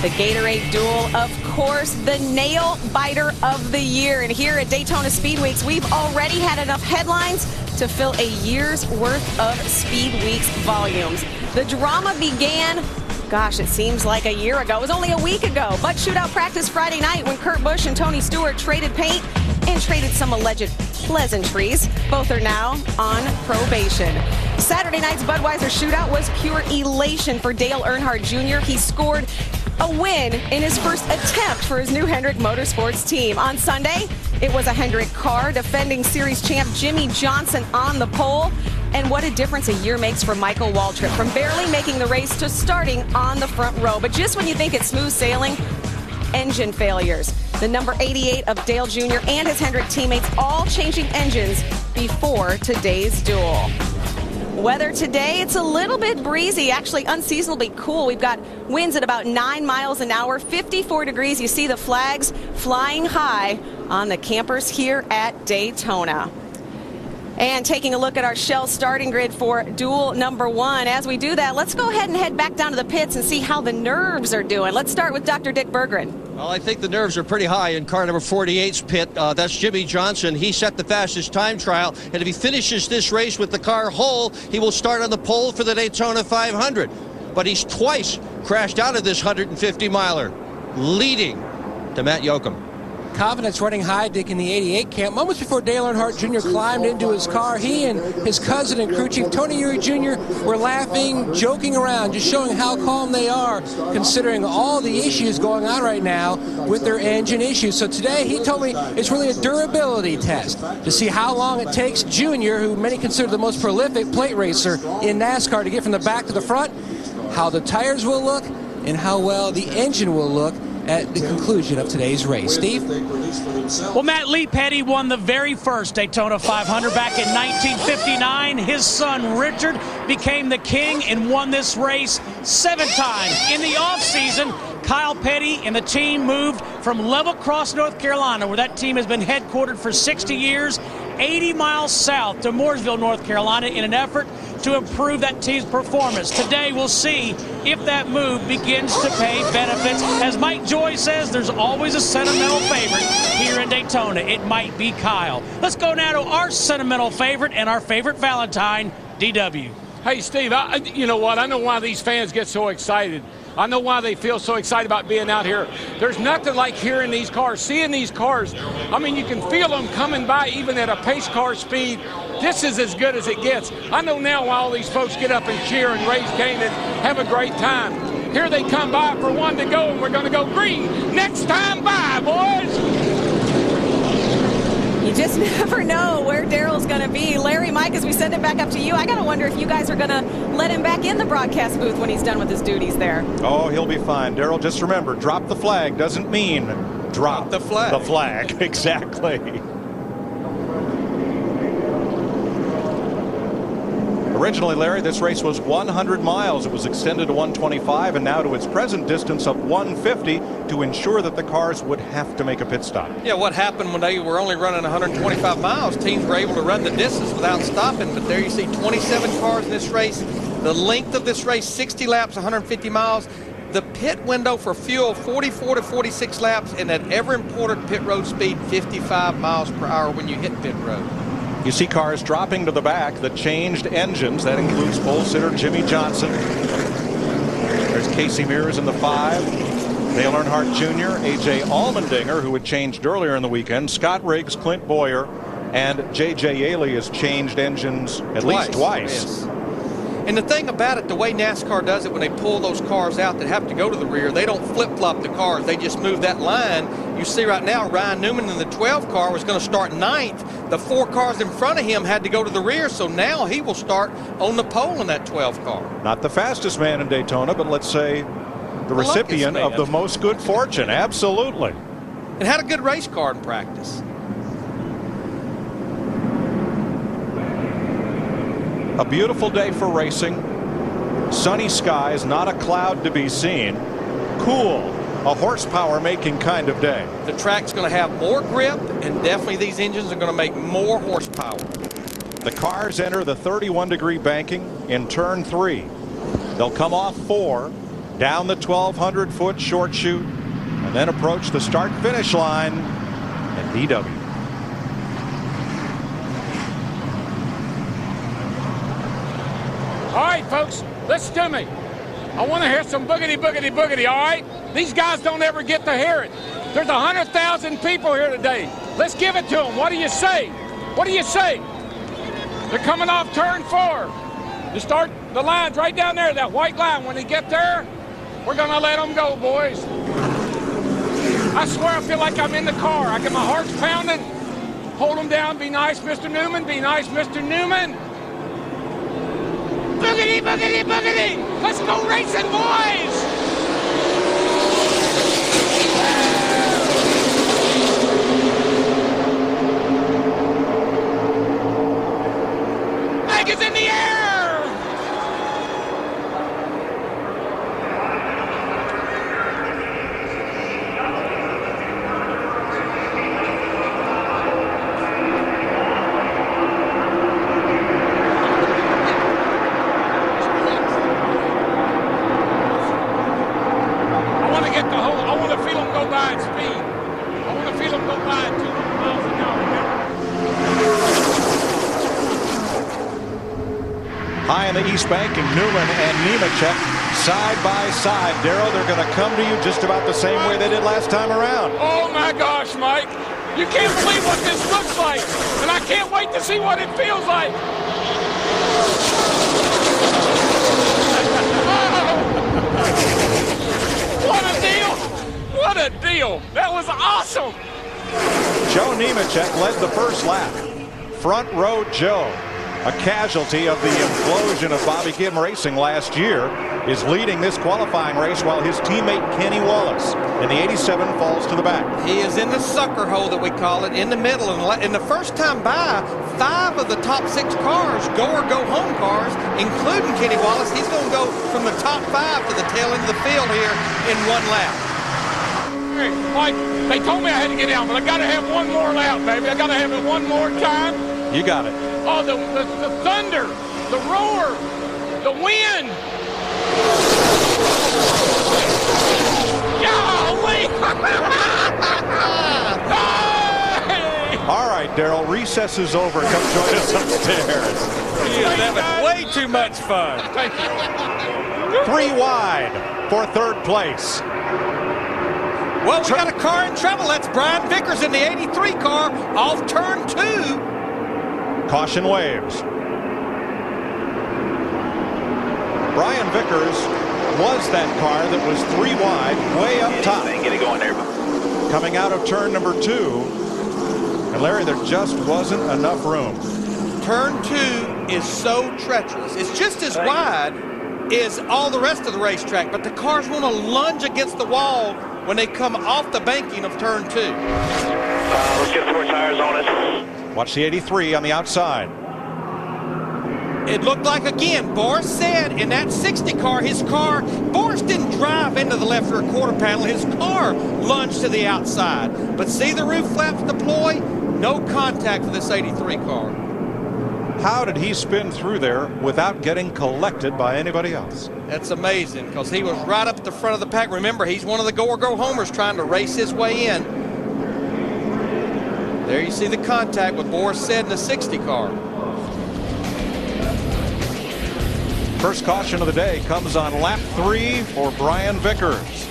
The Gatorade Duel, of course, the nail biter of the year. And here at Daytona Speed Weeks, we've already had enough headlines to fill a year's worth of Speed Weeks volumes. The drama began, gosh, it seems like a year ago. It was only a week ago. But shootout practice Friday night when Kurt Busch and Tony Stewart traded paint and traded some alleged pleasantries. Both are now on probation. Saturday night's Budweiser shootout was pure elation for Dale Earnhardt Jr. He scored a win in his first attempt for his new Hendrick Motorsports team. On Sunday, it was a Hendrick car defending series champ Jimmie Johnson on the pole. And what a difference a year makes for Michael Waltrip, from barely making the race to starting on the front row. But just when you think it's smooth sailing, engine failures. The number 88 of Dale Jr. and his Hendrick teammates all changing engines before today's duel. Weather today, it's a little bit breezy, actually unseasonably cool. We've got winds at about 9 miles an hour, 54 degrees. You see the flags flying high on the campers here at Daytona. And taking a look at our Shell starting grid for duel number 1. As we do that, let's go ahead and head back down to the pits and see how the nerves are doing. Let's start with Dr. Dick Berggren. Well, I think the nerves are pretty high in car number 48's pit. That's Jimmie Johnson. He set the fastest time trial, and if he finishes this race with the car whole, he will start on the pole for the Daytona 500. But he's twice crashed out of this 150-miler, leading to Matt Yoakum. Confidence running high, Dick, in the 88 camp. Moments before Dale Earnhardt Jr. climbed into his car, he and his cousin and crew chief Tony Eury Jr. were laughing, joking around, just showing how calm they are, considering all the issues going on right now with their engine issues. So today, he told me it's really a durability test to see how long it takes Jr., who many consider the most prolific plate racer in NASCAR, to get from the back to the front, how the tires will look, and how well the engine will look at the conclusion of today's race. Steve? Well, Matt, Lee Petty won the very first Daytona 500 back in 1959. His son, Richard, became the king and won this race 7 times. In the offseason, Kyle Petty and the team moved from Level Cross, North Carolina, where that team has been headquartered for 60 years, 80 miles south to Mooresville, North Carolina, in an effort to improve that team's performance. Today, we'll see if that move begins to pay benefits. As Mike Joy says, there's always a sentimental favorite here in Daytona. It might be Kyle. Let's go now to our sentimental favorite and our favorite Valentine, DW. Hey, Steve, you know what? I know why these fans get so excited. I know why they feel so excited about being out here. There's nothing like hearing these cars, seeing these cars. I mean, you can feel them coming by even at a pace car speed. This is as good as it gets. I know now why all these folks get up and cheer and raise cane and have a great time. Here they come by for one to go, and we're going to go green. Next time by, boys. You just never know where Darrell's going to be. Larry, Mike, as we send it back up to you, I got to wonder if you guys are going to let him back in the broadcast booth when he's done with his duties there. Oh, he'll be fine. Darrell, just remember, drop the flag doesn't mean drop the flag. The flag, exactly. Originally, Larry, this race was 100 miles. It was extended to 125 and now to its present distance of 150 to ensure that the cars would have to make a pit stop. Yeah, what happened when they were only running 125 miles, teams were able to run the distance without stopping. But there you see 27 cars in this race. The length of this race, 60 laps, 150 miles. The pit window for fuel, 44 to 46 laps, and at ever important pit road speed, 55 miles per hour when you hit pit road. You see cars dropping to the back that changed engines. That includes pole sitter Jimmie Johnson. There's Casey Mears in the 5. Dale Earnhardt Jr., A.J. Allmendinger, who had changed earlier in the weekend. Scott Riggs, Clint Boyer, and J.J. Yeley has changed engines at least twice. Yes. And the thing about it, the way NASCAR does it when they pull those cars out that have to go to the rear, they don't flip-flop the cars. They just move that line. You see right now, Ryan Newman in the 12 car was going to start 9th. The 4 cars in front of him had to go to the rear, so now he will start on the pole in that 12 car. Not the fastest man in Daytona, but let's say the recipient of the most good fortune. Absolutely. And had a good race car in practice. A beautiful day for racing. Sunny skies, not a cloud to be seen. Cool, a horsepower making kind of day. The track's going to have more grip, and definitely these engines are going to make more horsepower. The cars enter the 31-degree banking in turn 3. They'll come off 4. down the 1,200-foot short chute, and then approach the start-finish line at DW. All right, folks, listen to me. I want to hear some boogity, boogity, boogity, all right? These guys don't ever get to hear it. There's 100,000 people here today. Let's give it to them. What do you say? What do you say? They're coming off turn 4. You start the lines right down there, that white line. When they get there, we're going to let them go, boys. I swear I feel like I'm in the car. I get my heart's pounding. Hold them down. Be nice, Mr. Newman. Be nice, Mr. Newman. Boogity, boogity, boogity! Let's go racing, boys! Flag is in the air! High in the East Bank, and Newman and Nemechek side by side. Darrell, they're going to come to you just about the same way they did last time around. Oh my gosh, Mike. You can't believe what this looks like. And I can't wait to see what it feels like. What a deal. What a deal. That was awesome. Joe Nemechek led the first lap. Front row Joe, a casualty of the implosion of Bobby Kim Racing last year, is leading this qualifying race while his teammate Kenny Wallace in the 87 falls to the back. He is in the sucker hole that we call it, in the middle. And the first time by, 5 of the top 6 cars, go or go home cars, including Kenny Wallace. He's going to go from the top 5 to the tail end of the field here in 1 lap. Hey, Mike, they told me I had to get down, but I got to have one more lap, baby. I got to have it one more time. You got it. Oh, the thunder, the roar, the wind. Golly! Hey! All right, Darrell, recess is over. Come join us upstairs. He is having way too much fun. Thank you. 3 wide for 3rd place. Well, we got a car in trouble. That's Brian Vickers in the 83 car off turn 2. Caution waves. Brian Vickers was that car that was 3 wide, way up top. Get it going there. Coming out of turn number 2. And Larry, there just wasn't enough room. Turn 2 is so treacherous. It's just as wide as all the rest of the racetrack, but the cars want to lunge against the wall when they come off the banking of turn 2. Let's get 4 tires on it. Watch the 83 on the outside. It looked like, again, Boris said in that 60 car, Boris didn't drive into the left rear quarter panel. His car lunged to the outside. But see the roof flaps deploy? No contact for this 83 car. How did he spin through there without getting collected by anybody else? That's amazing, because he was right up at the front of the pack. Remember, he's one of the go-or-go homers trying to race his way in. There you see the contact with Boris Said in the 60 car. First caution of the day comes on lap 3 for Brian Vickers.